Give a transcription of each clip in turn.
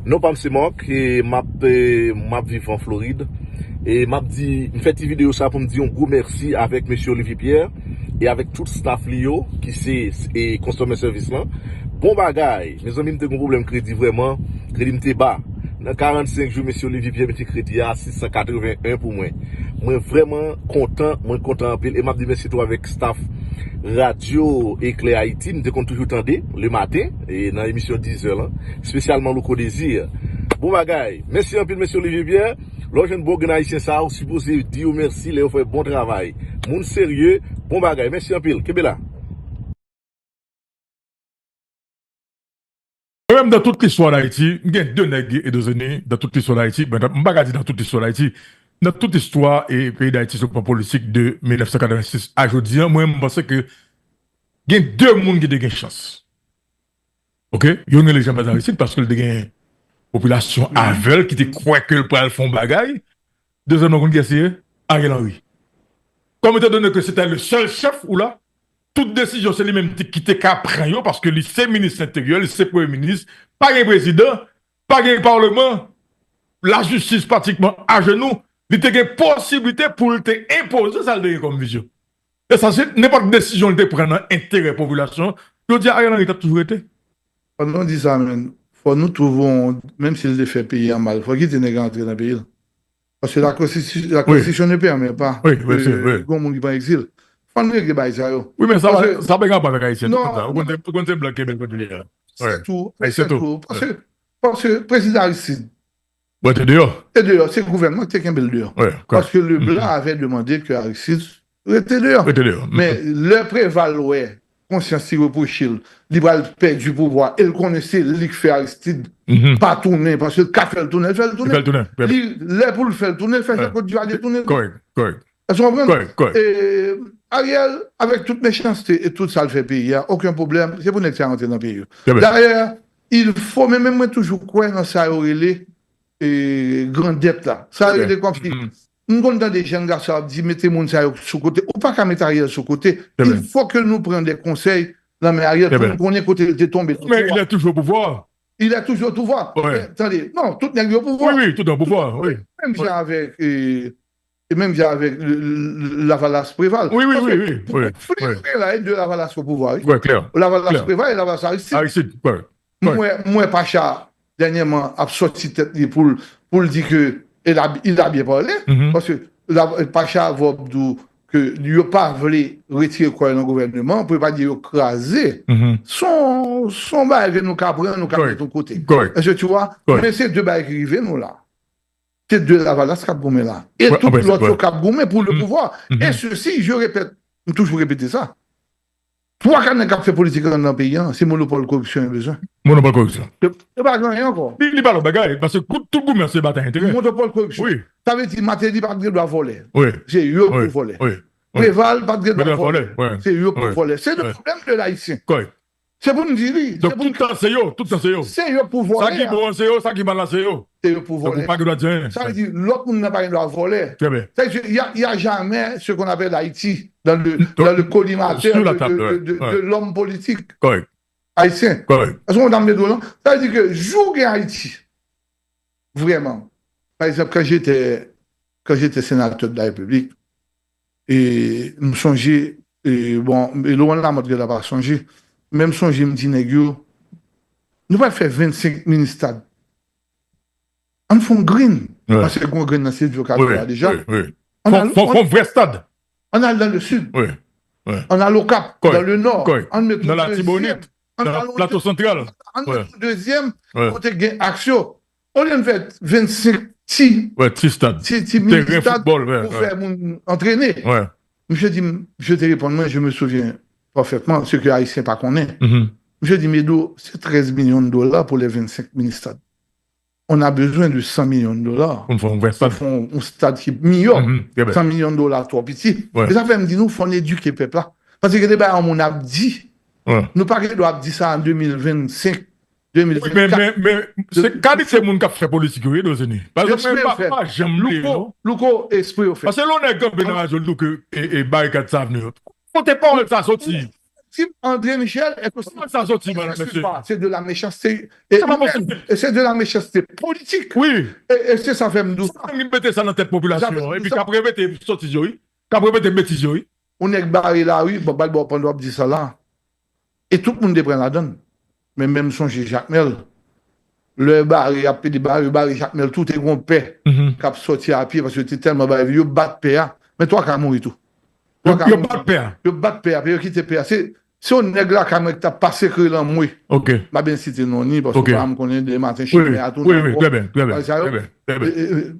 Non, pas M. Marc, et m'a vivre en Floride. Et m'a dit, fait une vidéo ça pour me dire un gros merci avec M. Olivier Pierre et avec tout le staff Lio qui c'est et customer service là. Bon bagay, mes amis m'ont un problème crédit vraiment, crédit m'était bas. Dans 45 jours, M. Olivier Pierre m'a crédit à 681 pour moi. Moi vraiment content en pile et m'a dit merci toi avec staff Radio Éclair Haïti, nous devons toujours tendre le matin et dans l'émission 10h là, spécialement le désir. Bon bagay, merci un peu M. Olivier Pierre. L'origine bon haïtien ça supposé dire merci, les fait bon travail. Moun sérieux, bon bagay, merci un peu. Kebela. Même dans toute l'histoire d'Haïti, il y a deux nègres et deux années dans toute l'histoire d'Haïti, mais je ne vais pas dire dans toute l'histoire d'Haïti. Dans toute l'histoire et pays d'Haïti sur le plan politique de 1986 à aujourd'hui, moi, je pense que il y a deux mondes qui ont une chance. Ok? Il y a les gens d'Haïti parce que il y a une population aveugle qui te croit que le poil font bagaille. Deuxièmement, qui est Ariel Henry. Comme étant donné que c'était le seul chef ou là, toute décision, c'est lui-même qui te prend parce que c'est ministre intérieur, c'est premier ministre, pas un président, pas un parlement, la justice pratiquement à genoux, il a une possibilité pour te imposer ça comme vision. Et ça, c'est n'importe quelle décision qu'il prend dans l'intérêt de la population. Je dis, Ariel Henry a toujours été. Quand on dit ça, faut nous trouvons, même s'il le fait payer en mal, il faut qu'il ait des entrer dans le pays. Parce que la Constitution ne permet pas. Oui, oui. Comme on dit pas exil. Faut nous régler ça. Oui, mais ça va pas avec Haïtien. Non. Quand c'est bloqué, c'est tout. C'est tout. Parce que le président Aristide. Ouais, t'es dehors. T'es dehors. C'est le gouvernement qui est dehors. Parce que le Blanc avait demandé que Aristide était dehors. Mais le prévaloir, conscience qui reproche, il va perdre du pouvoir. Il connaissait l'IC fait Aristide pas tourner. Parce que le café le tourner, il fait le tourner. Là, pour le faire tourner, il fait ça Côte d'Ivoire tourner. Correct. Est-ce qu'on comprend? Et Ariel, avec toute méchanceté et tout ça le fait payer, il n'y a aucun problème. C'est pour nous faire rentrer dans le pays. D'ailleurs, il faut, même moi toujours croire dans ça, et grande dette là. Ça a des conflits. Nous avons des jeunes garçons qui disent mettez mon ça sur côté, ou pas qu'à mettre Ariel sur côté. Il faut que nous prenions des conseils dans mais Ariel pour qu'on ait côté de tomber. Mais il a toujours au pouvoir. Il a toujours au pouvoir. Attendez, non, tout n'est pas au pouvoir. Oui, tout est au pouvoir. Oui. Même avec Lavalas Préval. Oui. La haine de Lavalas au pouvoir. Oui, clair. Lavalas Préval et Lavalas Aristide. Moi, Pacha, dernièrement, a sorti tête pour dire qu'il a bien parlé. Parce que Pacha va dire qu'il n'a pas voulu retirer quoi dans le gouvernement, on ne peut pas dire écraser. Son bail nous cabrons, nous cabrons de ton côté. Est-ce que tu vois? Mais c'est deux bails qui arrivent, nous là. C'est de la Valas Cap-Goumé là. Et tout l'autre Cap-Goumé pour le pouvoir. Et ceci, je répète, toujours répéter ça. Trois canaux qui fait politique dans le pays, c'est monopole corruption et besoin. Monopole corruption. C'est pas rien encore. Il parle de bagaille, parce que tout le gouverneur se bat à intérêt. Monopole corruption. Oui. Ça veut dire Matéli pas de doit voler. Oui. C'est eux pour voler. Oui. Préval pas de doit voler. C'est eux pour voler. C'est le problème de l'haïtien. C'est pour nous dire. Donc tout le temps, c'est eux. C'est eux pour voler. Ça qui est bon, c'est eux. Ça qui est mal, c'est eux. C'est eux pour voler. Pas que doit dire. Ça veut dire l'autre monde n'a pas droit voler. Très bien. Il n'y a jamais ce qu'on appelle Haïti dans le collimateur de l'homme politique. Correct. Haïtien. Correct. Parce qu'on a mis dedans. Ça veut dire que jouer Haïti, vraiment. Par exemple, quand j'étais sénateur de la République, et je me songeais, et loin là, je n'ai pas songé, même songeais, je me dis, négio, nous allons faire 25 mini-stades. On fait un green. Parce que on green dans cette vocation déjà. On fait un vrai stade. On a dans le sud. On a le Cap, dans le nord. Dans la Tibonite. Dans le plateau central. On a le deuxième, côté gain action. On vient de faire 25 petits stades. Petits mini-stades pour faire entraîner. Je dis, je te réponds, moi, je me souviens parfaitement, ce que Haïtien pas connaît. Je dis, mais c'est 13 millions de dollars pour les 25 mini-stades. On a besoin de 100 millions de dollars. On fait un stade qui est meilleur. 100 millions de dollars, trop petit. Et ça fait me dire, nous, il faut éduquer le peuple là. Parce que débat, on a dit, nous pas qu'on doit dire ça en 2025, 2024. Mais c'est quand c'est le monde qui fait politique, oui, dans les parce que pas j'aime Louko, esprit au fait. Parce que l'on est comme dans la zone que et barricade ça venir. Faut pas ça sortir. victime, André Michel, est aussi. Ça sorti, monsieur. C'est de la méchanceté. Et c'est de la méchanceté politique. Oui. Et c'est ça fait nous. Il mettait ça dans la tête population. Et puis qu'après, il sorti, qu'après, il bêtise. On est barré là, oui, bon, on dire ça là. Et tout le monde prend la donne. Mais même son Jacques Mel, le barré, après des barré Jacques Mel, tout est grand paix, qui a sorti à pied parce que tu es tellement barré, il bat de paix. Mais toi, quand mourir tout. Il bat de paix. Il bat de paix, il quitte paix. Si on est là, quand tu as passé que l'an mouille, ok. Je bien cité non ni parce que je connais des matins chez moi. Oui, très bien.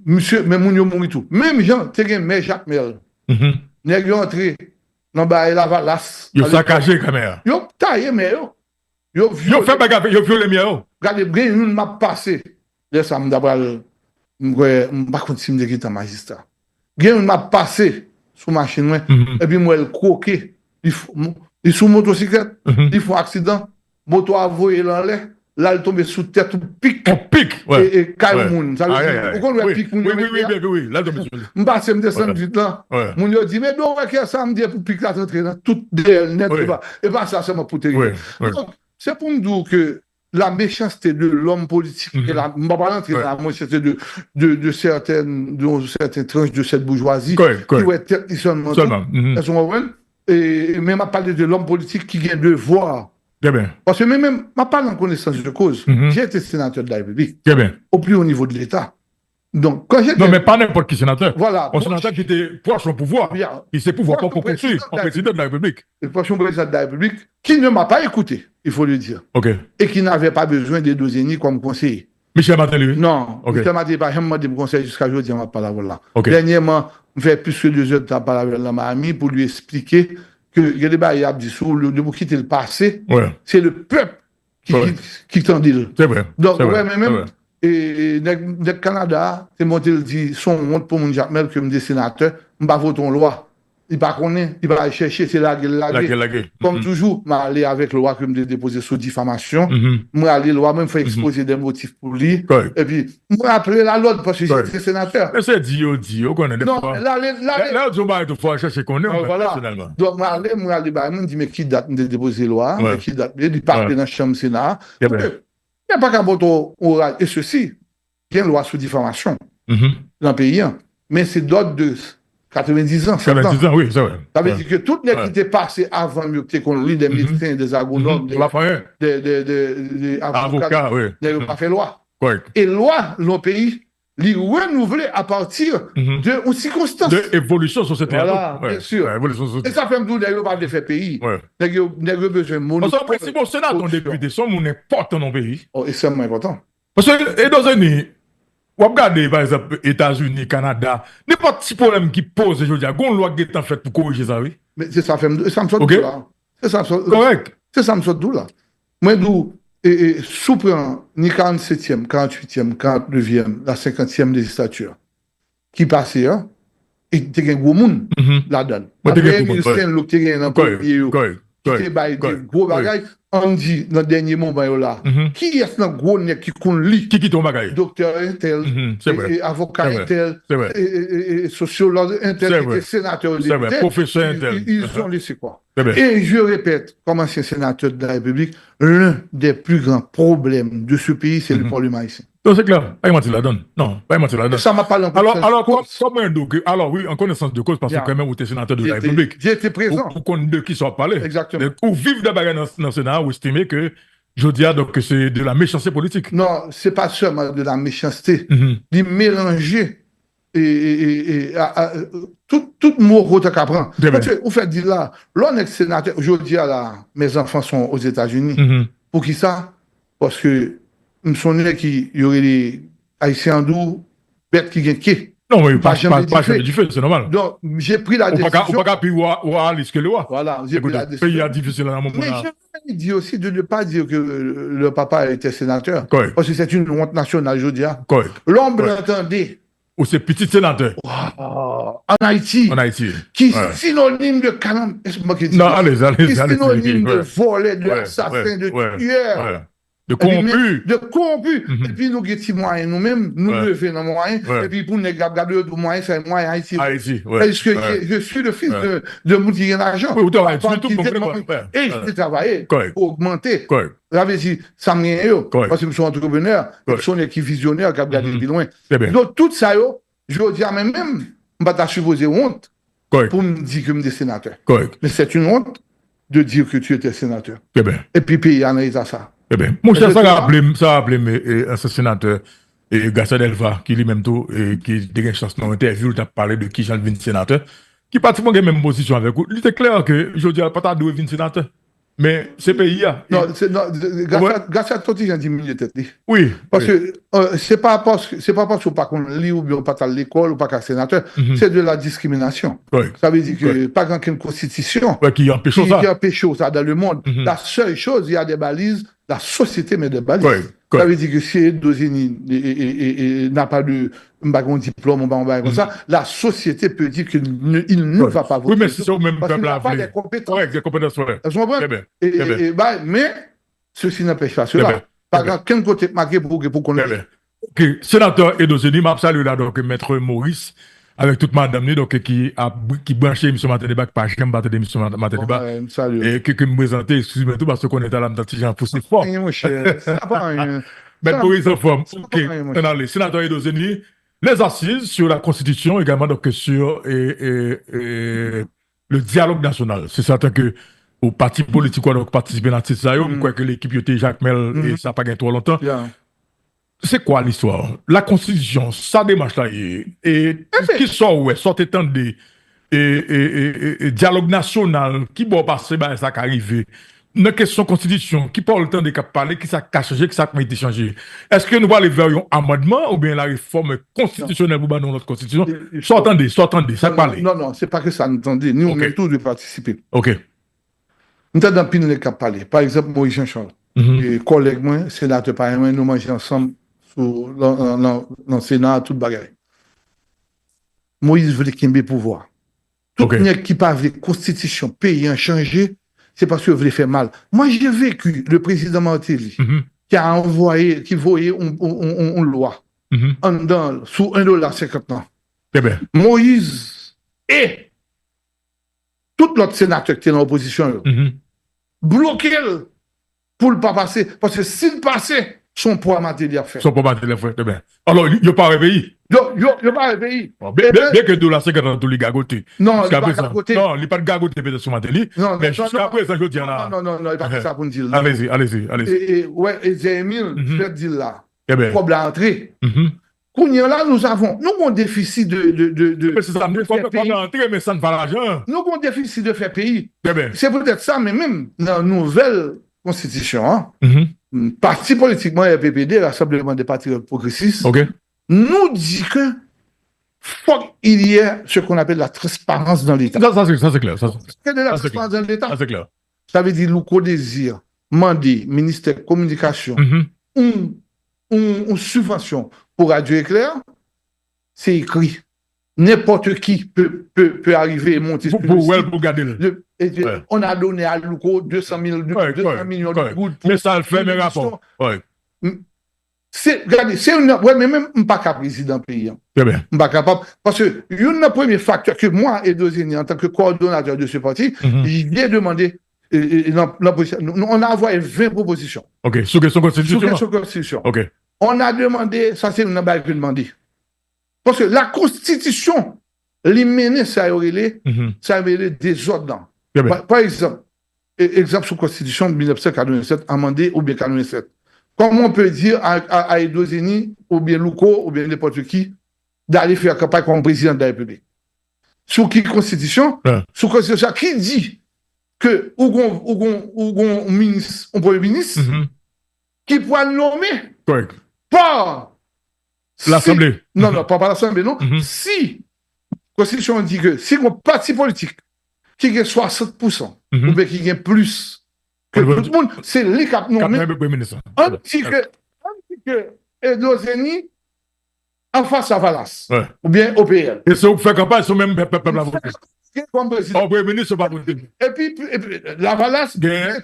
Monsieur, mais mon yo mourir tout. Même Jean, tu as mais Jacques Mel. Nèg yo entré dans bail la valasse. Yo saccagé caméra. Yo taillé mais yo. Yo fait bagarre, yo violé mieux. Regardez bien une m'a passé. Là ça me d'abord m'pa continuer de quitter magistrat. Gen une m'a passé sous machine et puis moi elle croqué. Il sous motocyclette, il font accident, moto a volé dans l'air. Là, il tombe sous tête, tout pique. On pique, ouais. Et caille moun. Ça veut dire, pourquoi on pique moun? Oui, là, tombe sur lui. M'passe, m'descend vite là. Moun yo dit, mais d'où est-ce ça me dit pour pique la rentrée là? Tout derrière, net, et pas ça, c'est ma pour te dire. Donc, c'est pour me dire que la méchanceté de l'homme politique, et la, m'pa pas rentrer dans la méchanceté de certaines tranches de cette bourgeoisie, qui vont être tête, ils sont elles sont et même à parler de l'homme politique qui vient de voir. Parce que même, je parle en connaissance de cause. J'ai été sénateur de la République. Au plus haut niveau de l'État. Donc, quand j'étais. Non, mais pas n'importe qui sénateur. Voilà. Un sénateur qui était proche au pouvoir. Il s'est pouvoir pas pour poursuivre. Un président de la République. Le prochain président de la République, qui ne m'a pas écouté, il faut le dire. OK. Et qui n'avait pas besoin des deux ennemis comme conseiller. Michel Martin, lui? Non. Michel Martin, pas jamais demandé conseil jusqu'à aujourd'hui, on va pas la voir là. Dernièrement, on fait plus que 2 heures de temps par avec ma amie pour lui expliquer que les débats, il a dit sous le quitter le passé, c'est le peuple qui t'en dit. C'est vrai. Donc, ouais, mais même, et le Canada, c'est monté le dit, son honte pour mon Jacques Mel, que me sénateur, je ne vais pas voter en loi. Il va connaître, il va aller chercher, c'est la gueule. Comme toujours, je vais aller avec le loi que je déposer sous diffamation. Je vais aller loi, même faire exposer des motifs pour lui. Et puis, je vais appeler la loi parce que j'étais sénateur. Mais c'est dit, on connaît des fois. Non, là, on va chercher qu'on est, personnellement. Donc, je vais aller, je me dis, mais qui date de déposer la loi? Qui date de parler dans la chambre Sénat? Il n'y a pas qu'un vote oral. Et ceci, il y a une loi sous diffamation dans le pays, mais c'est d'autres de 90 ans. 90 ans, oui, c'est vrai. Ça veut dire que tout les qui étaient passés avant mieux que qu'on lit des médecins, des agronomes, des avocats, n'ont pas fait loi. Et loi, nos pays, les renouveler à partir de circonstances. De évolution sociétale. Voilà, bien sûr. Et ça fait nous, n'avons pas de faire pays. N'avons besoin de monopole. Parce que, principe, au Sénat, on député, sont important dans le pays. Et c'est important. Parce que, et dans un pays, ou regardez par exemple États-Unis, Canada, n'importe petit problème qui pose aujourd'hui, il y a une loi qui est en fait pour corriger ça, oui. Mais c'est ça, ça me sort d'où là. C'est ça, correct. C'est ça me sort d'où là. Moi, d'où, et sous-prend ni 47e, 48e, 49e, la 50e législature, qui passait, hein, et tu as un gros monde là-dedans. Après, il y a un autre qui est un peu gros bagaille. On dit dans le dernier moment là, qui est ce gros nez qui lit? Qui ton bagaille? Docteur intel, avocat intel, sociologue intel, sénateur intel, professeur intel. Ils ont laissé quoi? Et je répète, comme ancien sénateur de la République, l'un des plus grands problèmes de ce pays, c'est le Parlement haïtien. Non, c'est clair. Pas mentir la donne. Non, pas mentir la donne. Ça m'a pas alors, oui, en connaissance de cause, parce que quand même, vous êtes sénateur de la République. J'ai été présent. Pour qu'on de qui soit parlé. Exactement. Ou vivre d'abord dans le Sénat, ou estimer que, je dis donc que c'est de la méchanceté politique. Non, c'est pas seulement de la méchanceté. De mélanger tout mot qu'on apprend. Vous faites dire là, l'on est sénateur, je dis à la, mes enfants sont aux États-Unis. Pour qui ça? Parce que je me souviens qu'il y aurait des Haïtiens d'où, bêtes qui gagnent. Non, mais pas jamais du feu, c'est normal. Donc, j'ai pris la décision. On pas puis ou à que le roi. Voilà, j'ai pris la décision. Le pays est difficile à un moment. Mais j'ai dit aussi de ne pas dire que le papa était sénateur. Parce que c'est une honte nationale, je veux dire. L'homme l'entendait. Ou c'est petit sénateur. En Haïti. Qui est synonyme de calam. Non, allez. Qui est synonyme de volet, de assassin, de tueur. De corrompu. De corrompu. Et puis nous avons moyens nous-mêmes, nous lever nos moyens. Et puis pour nous garder de moyens, c'est moyen Haïti. Parce que je suis le fils de monde qui a l'argent. Oui, et je travaille pour augmenter. J'avais dit, ça me parce que je suis entrepreneur, je suis un qui visionnaire qui a regardé plus loin. Donc tout ça, je dis à même, je vais supposer honte pour me dire que je suis sénateur. Mais c'est une honte de dire que tu étais sénateur. Et puis pays analyse à ça. Eh bien, mon cher, ça a appelé un sénateur, Gaston Delva, qui lui-même tout, qui a une chance dans l'interview, il a parlé de qui j'en devine sénateur, qui pratiquement a la même position avec vous. Il était clair que je dis, pas ta devine sénateur. Mais c'est pays. Non, Gaston Toti, j'ai diminué tête. Oui. Parce que c'est pas parce que pas qu'on lit ou bien pas à l'école ou pas qu'un sénateur, c'est de la discrimination. Ça veut dire que pas qu'une constitution qui empêche ça dans le monde. La seule chose, il y a des balises. La société met des balises. Ça veut dire que si Dozeni n'a pas de diplôme ou comme ça, la société peut dire qu'il ne va pas voter. Oui, mais c'est au même peuple à pas des compétences. Des compétences. Mais ceci n'empêche pas cela. Par exemple, quel côté marqué pour qu'on ait. Sénateur Edozeni, m'a salué là, donc, Maître Maurice, avec toute madame, donc, qui branché M. Matadeba, qui pas jamais battu de M. Matadeba, et qui me présentait, excusez-moi tout, parce qu'on est à la m'tati, j'en pousse fort. Mais pour les enfants, ok, allez, sénateur Edozeni, les assises sur la Constitution, également, donc, sur le dialogue national. C'est certain que, au parti politique, donc, participer dans ce ça, je crois que l'équipe était Jacques Mel, et ça n'a pas gagné trop longtemps. C'est quoi l'histoire? La Constitution, ça démarche là, et qui sort, ouais, sortez tant de dialogue national, qui va passer, ben, ça qui arrive. Une question Constitution, qui parle le temps de parler, qui ça a changé, qui ça a été changé. Est-ce que nous allons aller vers un amendement ou bien la réforme constitutionnelle pour notre Constitution? Sortez, ça parle. Non, c'est pas que ça nous entendait. Nous, on est tous de participer. Ok. Nous avons dans pile de parler. Par exemple, Moïse Jean-Charles, et collègue moi, sénateur par moi, nous mangeons ensemble dans le Sénat, tout bagaille. Moïse voulait qu'il ait pouvoir. Tout le monde qui parle de constitution, pays en changer, c'est parce qu'il voulait faire mal. Moi, j'ai vécu le président Martelly, qui a envoyé, qui voyait une loi sous $1.50. Moïse et tout l'autre sénateur qui était dans l'opposition, bloqué pour ne pas passer. Parce que s'il passait, son poids Martelly a fait. Son poids Martelly a fait, bien. Alors, il n'a pas réveillé. Il n'a pas réveillé. Bien que $1.50 tout les gagoté. Non, il n'a pas gagoté. Non, il n'a pas gagoté peut-être sur Martelly. Non, mais jusqu'à présent, je dis là. Non, il n'a pas fait ça pour nous dire. Allez-y. Et Zémile, je vais te dire là. Problème à entrer. Là, nous avons un déficit de mais c'est ça, nous avons entrer, mais ça ne va l'argent. Nous avons un déficit de faire pays. C'est peut-être ça, mais même dans la nouvelle constitution, parti politiquement, RPPD, Rassemblement des partis progressistes, nous dit que faut qu'il y ait ce qu'on appelle la transparence dans l'État. Ça c'est clair. Quelle est la transparence dans l'État? Ça c'est clair. Ça veut dire Louko désire demander ministère de communication une subvention pour Radio Éclair, c'est écrit. N'importe qui peut arriver et monter sur le site. Pour garder on a donné à Louko 200 millions de gouttes. Mais ça le fait, mes rapports. Regardez, c'est une. Ouais, mais même pas qu'à président pays. Pas capable. Parce que un premier facteur que moi et Dozeni, en tant que coordonnateur de ce parti, j'ai demandé. On a envoyé 20 propositions. Ok, sur question constitution. Ok. On a demandé, ça c'est une balle que demandé. Parce que la constitution, les menées, ça a eu des ordres. Par exemple, sur la constitution de 1987, amendée ou bien 87. Comment on peut dire à Edozeni, ou bien Louko, ou bien n'importe qui, d'aller faire campagne comme président de la République? Sous qui constitution? Sous constitution, qui dit que ou un ministre, un premier ministre, qui pourra nommer par l'Assemblée. Non, pas par l'Assemblée, non. Si la constitution dit que si un parti politique qui gagne 60%, ou bien qui gagne plus, que tout le monde, c'est les cap nommés. Un petit que Edozeni en face à Valas, ou bien OPL. Et ça, vous faites campagne sur le même peuple à voter. comme président. Oh, Premier ministre, pas Et puis, la Valasse,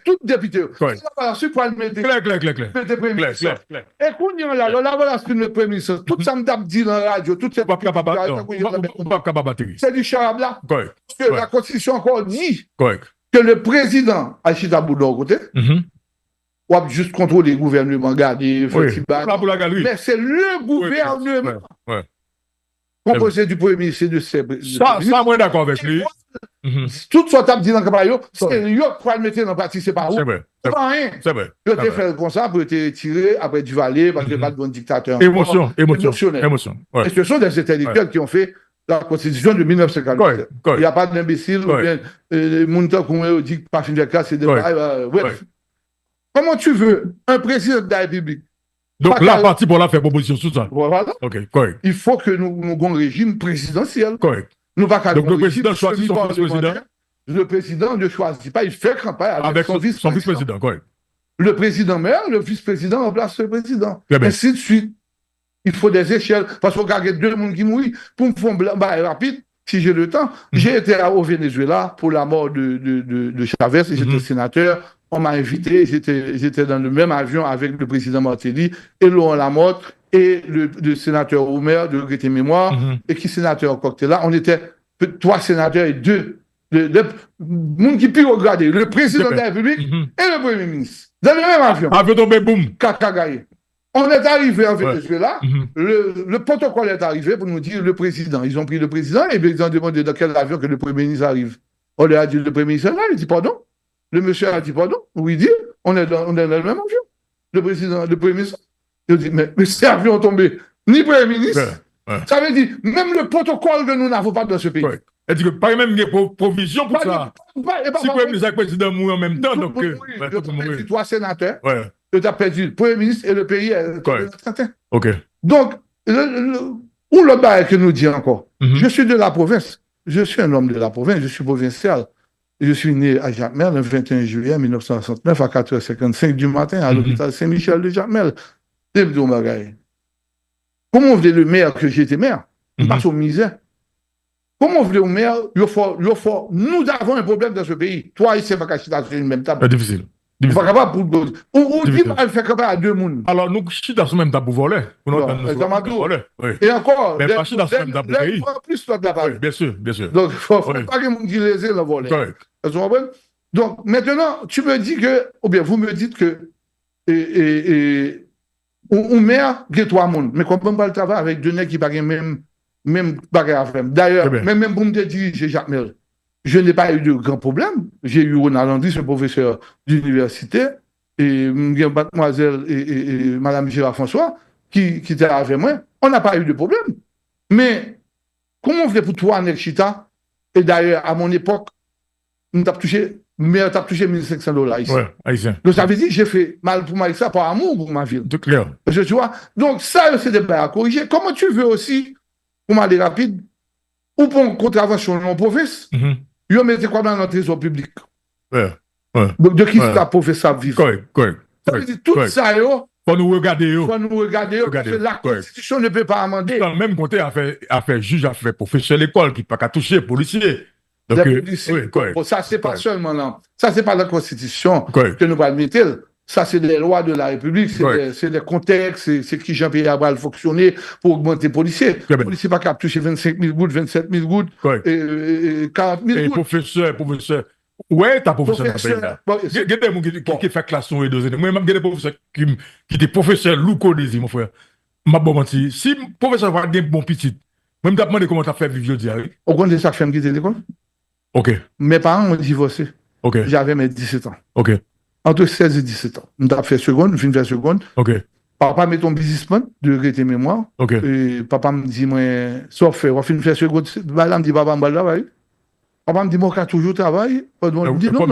tout député. La Valasse, il faut le mettre. Clair. Et quand il y a la Valasse, le Premier ministre, tout ça me dit dans la radio, tout ça. C'est du charab là. Parce que la Constitution encore dit que le président, Achita Boudon, côté, ou juste contrôler le gouvernement, garder, mais c'est le gouvernement composé du Premier ministre et de ses. Ça, moi, d'accord avec lui. Tout ce que tu dit dans le campagne, c'est lui qui va le mettre dans la pratique, c'est pas où. C'est vrai. C'est pas rien. C'est vrai. Il a fait comme ça pour être tiré après du Valais, parce qu'il n'y a pas de bon dictateur. Émotionnel. Et ce sont des intellectuels qui ont fait la Constitution de 1947. Il n'y a pas d'imbéciles ou bien Mounta qu'on dit que pas fin de classe, c'est des bref. Comment tu veux un président de la République? Donc la partie pour la faire proposition sur ça. Voilà. Ok, correct. Il faut que nous ayons un régime présidentiel. Correct. Nous pas donc le président choisit son vice-président. Le président ne choisit pas, il fait campagne avec son vice-président. Correct. Le président meurt, le vice-président remplace le président. Bien. Ainsi de suite. Il faut des échelles. Parce qu'on a deux personnes qui mourent. Pour me faire rapide, si j'ai le temps, j'ai été au Venezuela pour la mort de Chavez et j'étais sénateur. On m'a invité, j'étais dans le même avion avec le président Martelly et Laurent Lamotte et le sénateur Omer de Regretter Mémoire et qui sénateur encore était là. On était 3 sénateurs et 2. Le monde qui peut regarder, le président de la République et le Premier ministre. Dans le même avion. Avion tombé, boum. Kakagaye. On est arrivé en Venezuela, le protocole est arrivé pour nous dire le président. Ils ont pris le président et ils ont demandé dans quel avion que le Premier ministre arrive. On leur a dit le Premier ministre là, il dit pardon. Le monsieur a dit pardon. Oui, il dit on est dans le même avion. Le président, le Premier ministre. Il dit mais ces avions ont tombé. Ni Premier ministre. Ça veut dire même le protocole que nous n'avons pas dans ce pays. Elle dit que pas même des provisions pour ça. Si le Premier ministre et le président mourent en même temps, donc. Il 3 sénateurs. Tu as perdu le Premier ministre et le pays. OK. Donc, où le bail que nous dit encore? Je suis de la province. Je suis un homme de la province. Je suis provincial. Je suis né à Jacmel le 21 juillet 1969 à 4h55 du matin à l'hôpital Saint-Michel de Jacmel. Comment voulait le maire que j'étais maire? On passe aux misères. Comment voulez-vous, maire, nous avons un problème dans ce pays. Toi, ici, pas qu'à sur une même table. C'est difficile. On va capable pour. On dit mal faire campagne à 2 personnes. Alors, nous, chita sur même table pour voler. Et encore, mais pas chita sur même table pour pays. Plus toi de la part. Bien sûr. Donc, il ne faut pas que les gens disent le voler. Donc, maintenant, tu me dis que, ou bien vous me dites que, on maire, il y a 3 personnes. Mais comment on va le travail avec 2 nègres qui ne même bagarre à faire. D'ailleurs, même pour me diriger Jacques Mel, je n'ai pas eu de grands problèmes. J'ai eu Ronald Landry, ce professeur d'université, et mademoiselle et madame Gérard François, qui étaient avec moi. On n'a pas eu de problème. Mais, comment on fait pour toi, Nekchita? Et d'ailleurs, à mon époque, on t'a touché $1 ici. Haïtien. Donc, ça veut dire que j'ai fait mal pour moi, ça par amour pour ma ville. C'est clair. Tu vois? Donc, ça, c'est des bails à corriger. Comment tu veux aussi, pour m'aller rapide, ou pour une contravention dans mon province, ils mettent quoi dans notre trésor public? Donc, de qui c'est la province à vivre? Correct. Ça veut dire tout ça, faut nous regarder. Parce que la Constitution ne peut pas amender. Dans le même côté, a fait juge, a fait professeur à l'école, qui n'a pas toucher policier. Donc, ça, c'est pas seulement là. Ça, c'est pas la Constitution que nous allons mettre. Ça, c'est les lois de la République, c'est les contextes, c'est qui Jean-Pierre Abral fonctionner pour augmenter les policiers. Les policiers pas capable toucher 25 000 gouttes, 27 000 gouttes, et 40 000 gouttes. Professeur. Ouais, t'as professeur dans le pays. Il y a des gens qui fait classe et 2 années. Moi, il y a des professeurs qui étaient professeurs louco désir, mon frère. Ma bon menti. Si professeur va gagner bon petit, même t'as demandé comment t'as fait vivre aujourd'hui. Au compte de ça, je fais l'école. OK. Mes parents ont divorcé. OK. J'avais mes 17 ans. OK. Entre 16 et 17 ans. On a fait seconde, je viens faire seconde. OK. Papa met ton businessman de Regretter Mémoire. OK. Et papa me dit, moi, sauf faire, on finit faire seconde. Là, me dit, papa, on va travailler. Papa me dit, moi, je toujours travailler. Je me dis, non,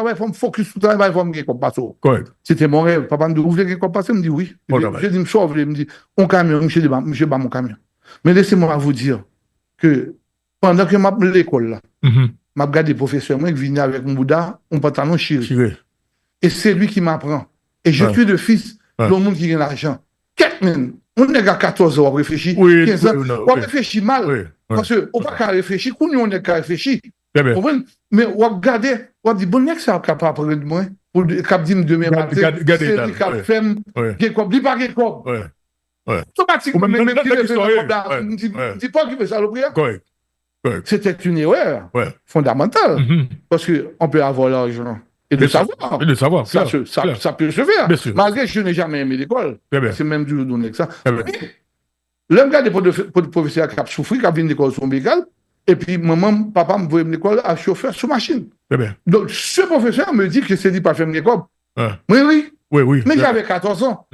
il faut me focus sur le travail, il faut me gagner comme passeau. C'était mon rêve. Papa me dit, vous voulez gagner comme passeau? Il me dit, oui. Je dis, me sauve. Il me dit, on camion, monsieur, je bats mon camion. Mais laissez-moi vous dire que pendant que je suis l'école, là, je regarde des professeurs qui viennent avec mon Bouddha, un pantalon chiré. Et c'est lui qui m'apprend. Et je suis le fils de monde qui a l'argent. On est à 14 ans, on réfléchit. Oui, 15 ans, on oui. réfléchit mal. Oui, Parce qu'on ne peut pas réfléchir, on est qu'à réfléchir. Très bien. Mais on regarde, on dit, bon, ça va pas prendre de moi. Pour cap dire demain matin, c'est lui qui a fait, il pas de corps. Automatiquement, même si je dis pas qu'il fait ça, le prière. C'était une erreur fondamentale. Parce qu'on peut avoir l'argent et de savoir. Et de savoir. Ça peut se faire. Malgré que je n'ai jamais aimé l'école. C'est même du donner que ça. L'homme garde pour le professeur qui a souffert, qui a vu une école sur Bégal, et puis maman, papa me voyait l'école à chauffeur sur machine. Donc ce professeur me dit que c'est lui pas faire l'école. Oui. Mais j'avais 14 ans.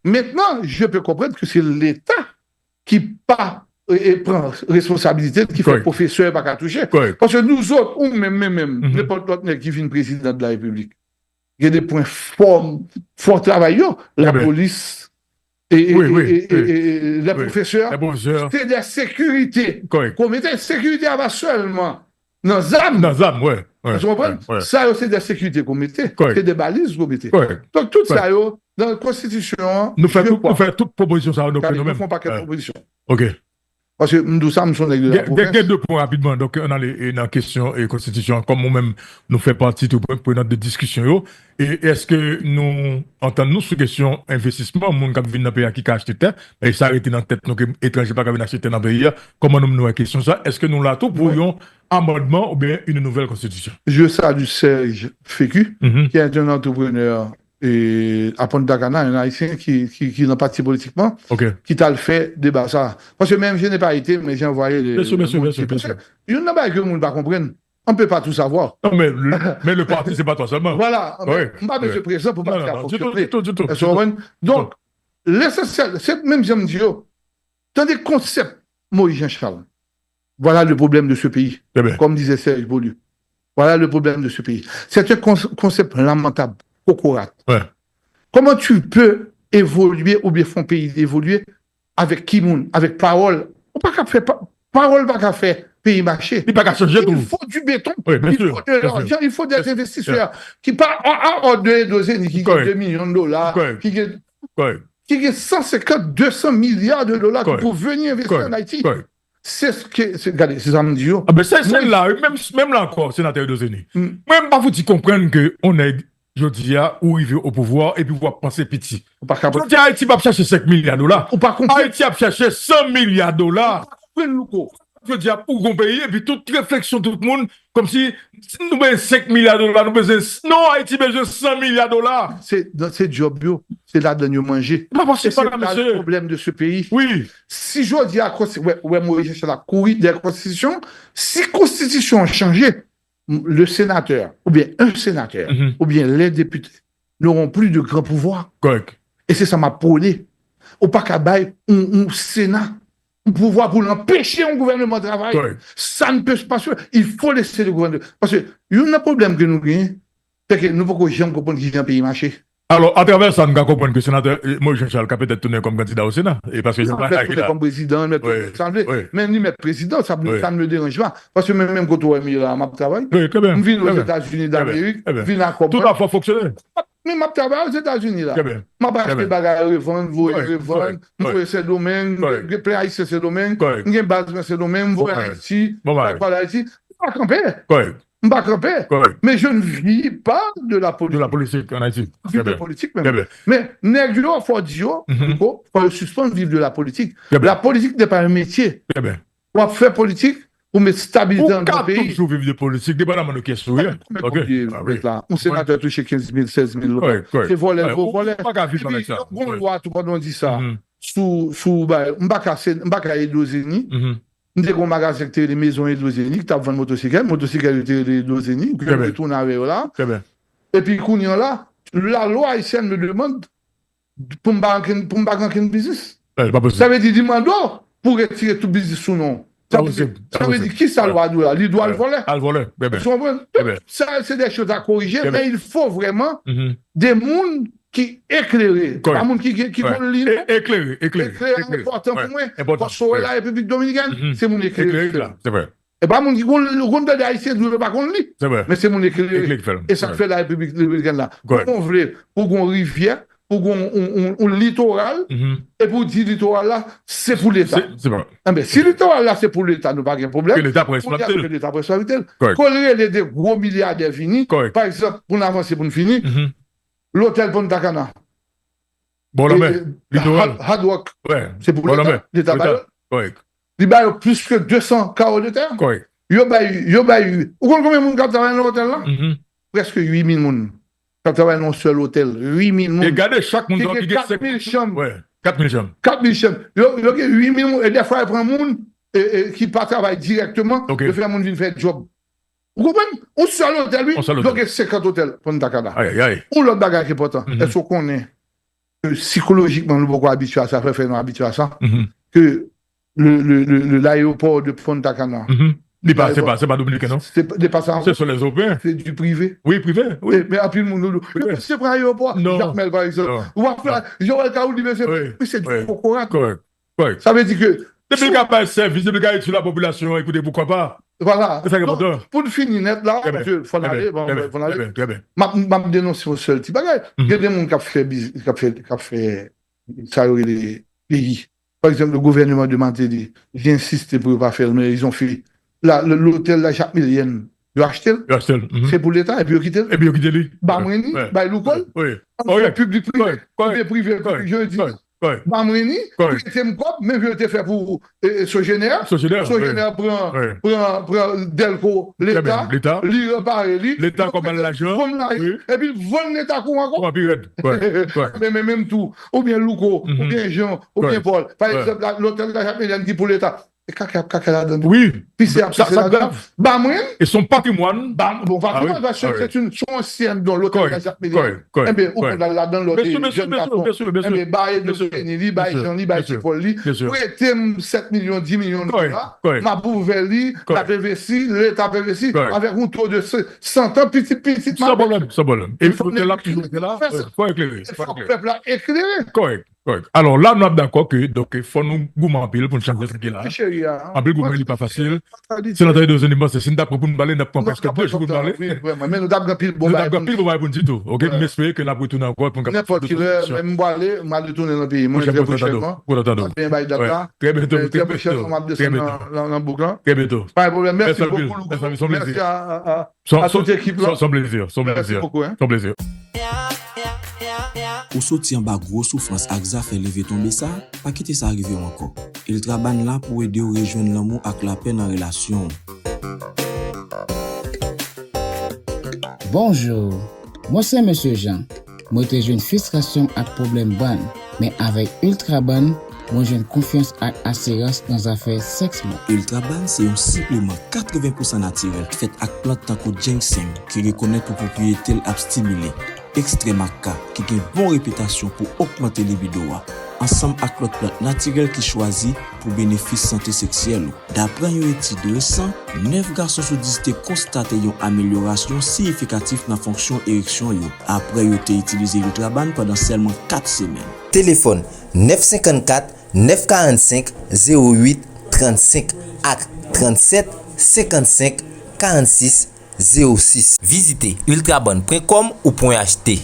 Maintenant, je peux comprendre que c'est l'État qui prend responsabilité, qui fait professeur pas qu'à toucher. Parce que nous autres, ou même, n'importe l'autre qui vient président de la République, il y a des points forts travailleurs, la police. Et les professeurs, c'est de la sécurité. Comité sécurité va seulement dans ZAM. Vous comprenez? Ça, c'est de la sécurité qu'on mettait. C'est des balises qu'on mettait. Donc, tout ça, dans la Constitution, nous faisons toute proposition, ça, nous ne font pas quelle proposition. OK. Parce que nous sommes sur les deux points rapidement. Donc, on a la question et constitution, comme nous-mêmes, nous fait partie de prenant de discussion. Et est-ce que nous entendons sur question investissement, mon cap vient dans pays qui a acheté terre, et ça arrête dans tête, nous étrangers pas venir acheter dans le pays. Comment nous la question ça? Est-ce que nous là tout pour un amendement ou bien une nouvelle constitution? Je salue Serge Fécu, qui est un entrepreneur. Et à Pont-Dagana, un haïtien qui n'a pas parti politiquement, qui t'a le fait débat ça. Parce que même je n'ai pas été, mais j'ai envoyé les. Bien sûr. Il y en a pas que le monde ne va comprendre. On ne peut pas tout savoir. Non, mais le parti, ce n'est pas toi seulement. Voilà. On ne peut pas M. Président pour pas faire fonctionner. Donc, l'essentiel, c'est même, je me dis, dans des concepts, Moïse Jean-Charles, voilà le problème de ce pays. Comme disait Serge Beaulieu. Voilà le problème de ce pays. C'est un concept lamentable. Comment tu peux évoluer ou bien faire un pays évoluer avec qui moun, avec parole? On pas qu'à faire parole, pas qu'à faire pays marché. Il faut du béton, il faut de l'argent, il faut des investisseurs qui partent en 2 millions de dollars, qui ont 150, 200 milliards de dollars pour venir investir en Haïti. C'est ce que, regardez, c'est ça me dit. Même là encore, sénateur Dozeni, même pas vous comprendre qu'on est. Je dis, où il veut au pouvoir et puis vous penser petit. Je dis, Haïti va chercher 5 milliards de dollars. Haïti va chercher 100 milliards de dollars. Je dis, pour qu'on paye, et puis toute réflexion, tout le monde, comme si nous avons 5 milliards de dollars, nous besoin. Non, Haïti a besoin de 100 milliards de dollars. C'est job bio, c'est là de nous manger. C'est pas le problème de ce pays. Oui. Si je dis à moi, j'ai la courir des constitutions, si constitution a changé, le sénateur, ou bien un sénateur, ou bien les députés, n'auront plus de grand pouvoir. Correct. Et c'est ça m'a prôné. Au pas qu'à bailler un Sénat, un pouvoir pour empêcher un gouvernement de travailler. Correct. Ça ne peut pas se faire. Il faut laisser le gouvernement. Parce que il y a un problème que nous avons, c'est que nous ne pouvons jamais comprendre qui vient payer marché. Alors, à travers ça, nous comprenons que le sénateur Moïse Jean-Charles a peut-être tourné comme candidat au Sénat. Et parce que je pas comme président, mais même lui mettre président, ça ne me dérange pas. Parce que même quand on est là, je travaille. Oui, très bien. Je viens aux États-Unis d'Amérique, je viens à Cobra. Tout a fait fonctionner. Mais je travaille aux États-Unis là. Je vais acheter des bagages, revendre, je vais ces domaines, je plein Haïti ces domaines, je vais base dans ces domaines, je vais Haïti, je vais Haïti. Je vais camper. Mais je ne vis pas de la politique. De la politique en Haïti. De la politique même. Mais négro, il faut dire, il faut suspendre vivre de la politique. La politique n'est pas un métier. Pour faire politique, pour mettre stabilité dans le pays. Pour vivre de politique, dépendamment de question. Un sénateur touche 15 000, 16 000 euros. C'est voler. Pas qu'à vivre avec ça. On voit tout le monde dit ça. Sous Mbaka et Dozeni. Nous avons un magasin qui était les maisons Edozeni, qui a vendu motocyclette était les Edozeni, qui a retourné avec là. Et puis, quand là, la loi haïtienne me demande pour me faire un business. Ça veut dire, demande pour retirer tout business sous nom. Ça veut dire, qui ça doit là? Il doit le voler. Le voler, ça, c'est des choses à corriger, mais il faut vraiment des gens qui éclairent. Pas des gens qui vont le lire. Éclairer. Important pour moi. Parce que la République dominicaine, c'est mon éclairé. C'est vrai. Et pas mon qui vont le haïtien ne veut pas qu'on le lit. Mais c'est mon éclairé. Et ça fait la République dominicaine là. Pour qu'on rivière, pour un littoral, et pour dire littoral là, c'est pour l'État. C'est vrai. Mais si littoral là, c'est pour l'État, nous pas de problème. Que l'État prend responsabilité. Que l'État prend responsabilité. Coller des gros milliardaires finis, par exemple, pour avancer, pour finir, l'hôtel Punta Cana. Bon, la mer, littoral. Hard Rock, ouais. c'est pour l'État. L'État correct. Il y a plus que 200 carreaux de terre. Correct. Il y a eu. Vous connaissez combien de monde qui travaille dans l'hôtel là? Presque 8000 personnes. Qui travaillent dans un seul hôtel. 8000 personnes. Et regardez chaque monde qui a 4000 chambres. Ouais, 4000 chambres. 4000 chambres. Il y a 8000 personnes. Et des fois, il prend un monde qui pas travailler directement. Il fait un monde qui fait un job. Vous comprenez? Un seul hôtel, lui. Donc, il y a 50 hôtels pour Dakar. Aïe. Ou l'autre bagage qui est important. Est-ce qu'on connaît que psychologiquement, nous sommes beaucoup habitués à ça, faire nous habitués à ça, que l'aéroport de Punta Cana. C'est pas dominicain, non? C'est sur les Européens. C'est du privé. Oui, privé. Oui. Mais après, le monde, c'est pour l'aéroport. Non. Par exemple. Ou après, Joël Kaouli, c'est du cocorat. Correct. Ça veut dire que. Depuis qu'il n'y a pas de service, depuis qu'il y a sur la population, écoutez, pourquoi pas? Voilà. C'est ça qui est important. Pour finir net, là, parce qu'il faut aller. Très bien. Je dénonce un seul petit bagage. Il y a des gens qui ont fait ça, les pays. Par exemple, le gouvernement de Mantéli, j'ai insisté pour ne pas faire, mais ils ont fait l'hôtel la Jacques Millienne. Ils ont acheté. C'est pour l'État, et puis ils ont quitté. lui. Bamreni, Loukol. Oui. Public privé, je dis. Bamreni, même je l'ai fait pour Sogénère. Sogénère prend Delco, l'État, lui repart, l'État comme l'argent, et puis vend l'État encore. Mais même tout, ou bien Louko, ou bien Jean, ou bien Paul. Par exemple, l'hôtel de la Jacques dit pour l'État. Et caca là-dedans. Oui. Puis c'est grave. Et son patrimoine. Bon, patrimoine, c'est une ancienne dans l'hôtel de la Jacques Millienne. Eh bien, ou là-dedans l'hôtel jeune garçon. Eh bien, bail de Kenny, bail Jean-Li, bail Paul-Li. Prêtez 7 millions, 10 millions de dollars. Ma Bouvelle-Li, la PVC, l'État PVC, avec un taux de 100 ans, petit. Sans problème. Et il faut que là, toujours là, faut éclairer. Il faut que le peuple là éclairé. Correct. Alors là, nous sommes d'accord que donc faut nous goumer en pile pour changer ce qui est là. En pile, goumer n'est pas facile. C'est notre idée de nous, c'est si nous avons pour nous parler, nous avons presque 2 jours pour nous parler. Mais nous avons pile bon bail. Nous avons pile bon bail pour nous dire tout. OK, mais j'espère que nous allons retourner encore pour n'importe quelle heure, même aller, on va retourner dans le pays. Moi, je vais prochainement. Bien bail data. Très bientôt. Très prochainement, on va descendre dans le boucan. Très bientôt. Pas de problème. Merci beaucoup. Merci à toute l'équipe là. Son plaisir. Merci beaucoup. Son plaisir. Ou sorti en bas gros souffrance ak ça fait lever tomber ça, pas quitter ça arriver encore. Il travaille là pour aider ou rejoindre l'amour avec la peine en relation. Bonjour, moi c'est Monsieur Jean. Moi j'ai une frustration avec problème ban, mais avec Ultraban, moi j'ai une confiance et assurance dans affaires sexe. Ultraban c'est un supplément 80% naturel fait avec plante tant que ginseng qui reconnaît pour propriété à stimuler. Extremaca qui a une bonne réputation pour augmenter les libido. Ensemble avec l'autre plante naturelle qui choisit pour bénéfice santé sexuelle. D'après une étude récente, 9 garçons sur 10 ont constaté une amélioration significative dans la fonction érection après qu'ils ont utilisé Ultraban pendant seulement 4 semaines. Téléphone 954 945 08 35 ak 37 55 46 06. Visitez ultraban.com ou .ht.